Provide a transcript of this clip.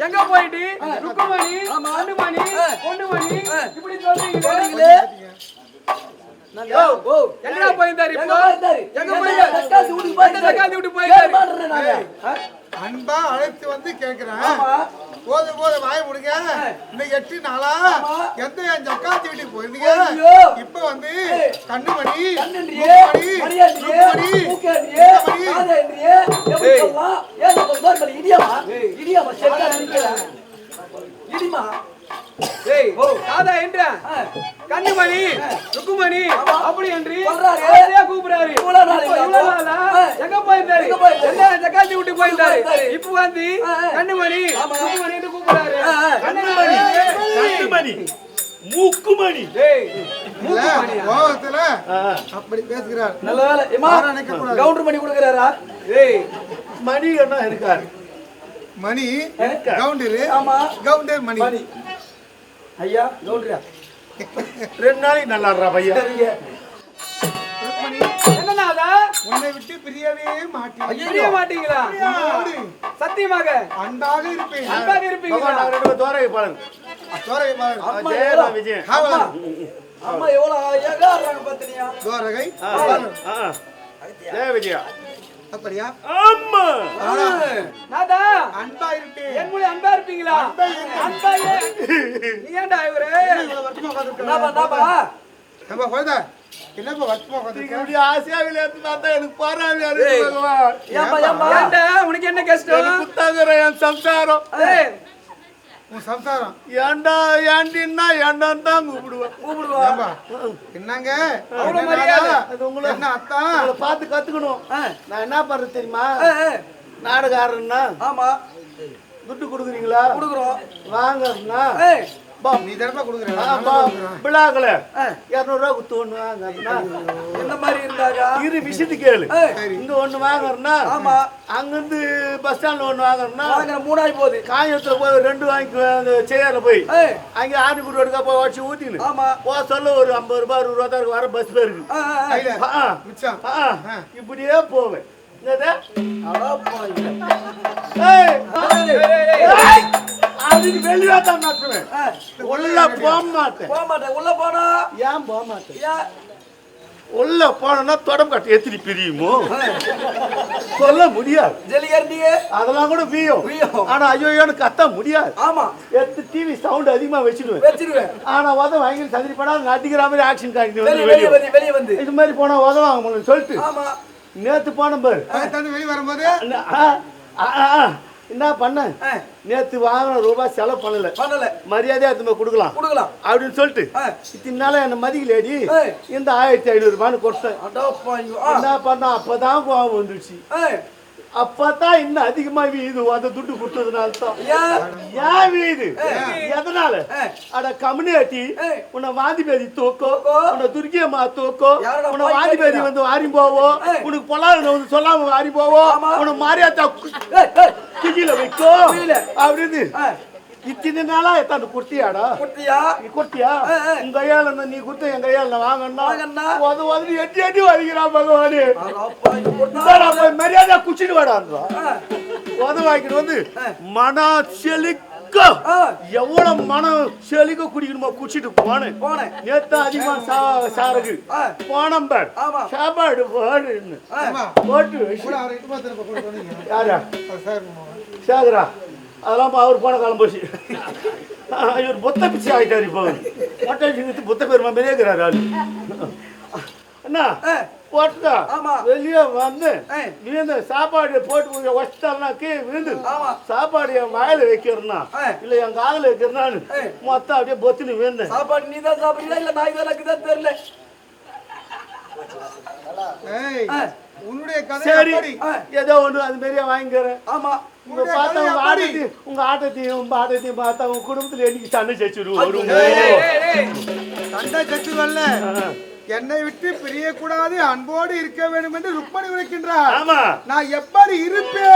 எங்க போயிட்டு ருக்குமணி அண்டுமணி பொண்ணுமணி இப்படி சொல்றீங்களே எங்க போயிருந்தாரு இப்போ எங்க போயிருந்தாரு ஜக்காத்தி போயிருந்தாரு அன்பா அழைத்து வந்து கேட்கிறேன் போது வாய முடிங்க இன்னைக்கு 8 நாளா எந்த என் ஜக்காத்தி வீட்டுக்கு போயிருந்தீங்க இப்ப வந்து கண்ணுமணி கண்ணுமணி ருக்குமணி அப்படி என்று கூப்பிடுறாரு எங்க போயிருந்தாரு ஜக்காத்தி விட்டு போயிருந்தாரு இப்ப வந்து கண்ணுமணி ருக்குமணி கூப்பிடுறாரு கண்ணுமணி மூக்குமணி கோபத்துல அப்படி பேசுகிறார். நல்ல வேலை கவுண்டர் பண்ணி கொடுக்கறாரா? மணி என்ன இருக்காரு? மணி கவுண்டர். ஆமா கவுண்டர் மணி. ஐயா கவுண்டரா 2 நாளைக்கு நல்லா இருக்கா பையன். என்னடா உன்னை விட்டு பிரியவே மாட்டீங்களா? சத்தியமாக அன்பாக இருப்பேன். அன்பாக இருப்பீங்க. நான் 2 தோரை பாருங்க. தோரை பாருங்க. அம்மா ஜெயலா விஜய். அம்மா எவ்வளவு அழகா இருக்காங்க பாத்தீங்களா? தோரகை. ஜெய விஜயா. அப்படியா? அம்மா. நாதா அன்பா இருப்பேன். என் மூல அன்பா இருப்பீங்களா? அன்பாயே. நீ ஏன்டா இவரே? நம்ம போய்தா என்னப்பா வட்டமா உட்கார்ந்திருக்க? இப்படி ஆசியாவில இருந்து பார்த்தா எனக்கு பாராவியா இருக்கு பகவான். ஏன்டா உனக்கு என்ன கஷ்டம்? குத்தாங்கற என் சம்சாரம். உன் சம்சாரம் ஏண்டா ஏண்டின்னா ஏண்டான் தான் கூப்பிடுவா. என்னங்க அவ்வளவு மரியாதை. என்ன அத்தா உங்களை பார்த்து கத்துக்கணும். நான் என்ன பண்றது தெரியுமா? நாடகாரன்னா ஆமா துட்டு கொடுக்குறீங்களா? கொடுக்குறோம். வாங்கறனா நீ தரமா கொடுக்குற. பிளாக்ல 200 ரூபாய் குத்து ஒண்ணு வாங்கறனா என்ன மாதிரி இருந்தாங்க? இரு விஷயத்து கேளு. இங்க ஒண்ணு வாங்கறனா ஆமா அங்க இருந்து பஸ் ஸ்டாண்ட்ல ஒண்ணு வாங்கறனா வாங்குற 3 ஆயி போகுது. காயத்துல போய் 2 வாங்கி அந்த சேரல போய் அங்க ஆணிக்குடி ரோடுக்கா போய் வச்சு ஊத்தினு ஆமா போ சொல்ல ஒரு 50 ரூபாய் 60 ரூபாய் தான் வர பஸ் பேருக்கு. மிச்சம் இப்படியே போவேன். என்னது அதுக்கு வெளியே தான் மாட்டுவேன். உள்ள போக மாட்டேன். உள்ள போனா ஏன் போக மாட்டேன்? உள்ள போனா தொடம் கட்டு எத்திரி பிரியுமோ சொல்ல முடியாது. ஜெலிகர்னியே அதெல்லாம் கூட வீயும். ஆனா ஐயோன்னு கத்த முடியாது. ஆமா எத்து டிவி சவுண்ட் அதிகமா வச்சிருவேன். ஆனா உதவ வாங்கி சந்திரி படம் அடிக்கிற மாதிரி ஆக்ஷன் காட்டி வெளியே வந்து இது மாதிரி போனா உதவாங்க சொல்லிட்டு ஆமா நேத்து போன பாரு வெளியே வரும்போது என்ன பண்ண நேத்து வாங்கின ரூபாய் செலவு பண்ணல மரியாதையா எடுத்து கொடுக்கலாம் அப்படின்னு சொல்லிட்டு இத்தனால என்ன மதிக்கலேடி இந்த 1500 ரூபான்னு கொடுத்தேன். என்ன பண்ண அப்பதான் கோவம் வந்துடுச்சு. அப்பதான் இன்னும் அதிகமா வீது அந்த துட்டு கொடுத்ததுனால தான். ஏன் வீது எதனால? அட கம்யூனிட்டி உன்னை வாந்தி பேதி தூக்கோ உன்னை துர்க்கியம்மா தூக்கோ உன்னை வாந்தி பேதி வந்து வாரி போவோ உனக்கு பொல்லாத வந்து சொல்லாம வாரி போவோ உன்னை மாரியாத்தா கிகில வைக்கோ அப்படின்னு இத்தனை நாளா எத்தாண்டு குடுத்தியாடா? நீ குடுத்தியா? உங்க கையால நீ குடுத்த என் கையால வாங்கண்ணா உதவி எட்டி வலிக்கிறான் பகவானே. மரியாதை குச்சிட்டு வாடான்றா உதவாக்கிட்டு வந்து மன செழிக்க எவ்வளவு மனம் செழிக்க குடிக்கணுமோ குடிச்சிட்டு போனேன். நேத்து அதிகமா சாரகு போனம் சாப்பாடு போட்டு யாரா சேகரா அதெல்லாம் அவர் போன காலம் போச்சு. இவர் புத்த பிச்சை ஆகிட்டாரு. இப்போ மொட்டை புத்த பெருமா பெரியக்கிறாரு ஆளு. என்ன போட்டுதா வெளியே வந்து விழுந்து சாப்பாடு போட்டு வச்சுட்டாருனா கீழே விழுந்து சாப்பாடு என் வாயில வைக்கிறனா இல்ல என் காதல வைக்கிறனான்னு மொத்தம் அப்படியே பொத்துன்னு விழுந்தேன். சாப்பாடு நீ தான் சாப்பிடுறீங்களா இல்ல நாய் தான் தான் தெரியல. உன்னுடைய கதை சரி ஏதோ ஒண்ணு அது மாதிரியா வாங்கிக்கிறேன். ஆமா உங்க ஆட்டத்தையும் பாட்டத்தையும் பார்த்தா உங்க குடும்பத்துல என்னைக்கு சண்டை சச்சுருவோம். சண்டை சச்சுருவல்ல என்னை விட்டு பிரியக்கூடாது அன்போடு இருக்க வேண்டும் என்று ருக்மணி உரைக்கின்றார். நான் எப்படி இருப்பேன்?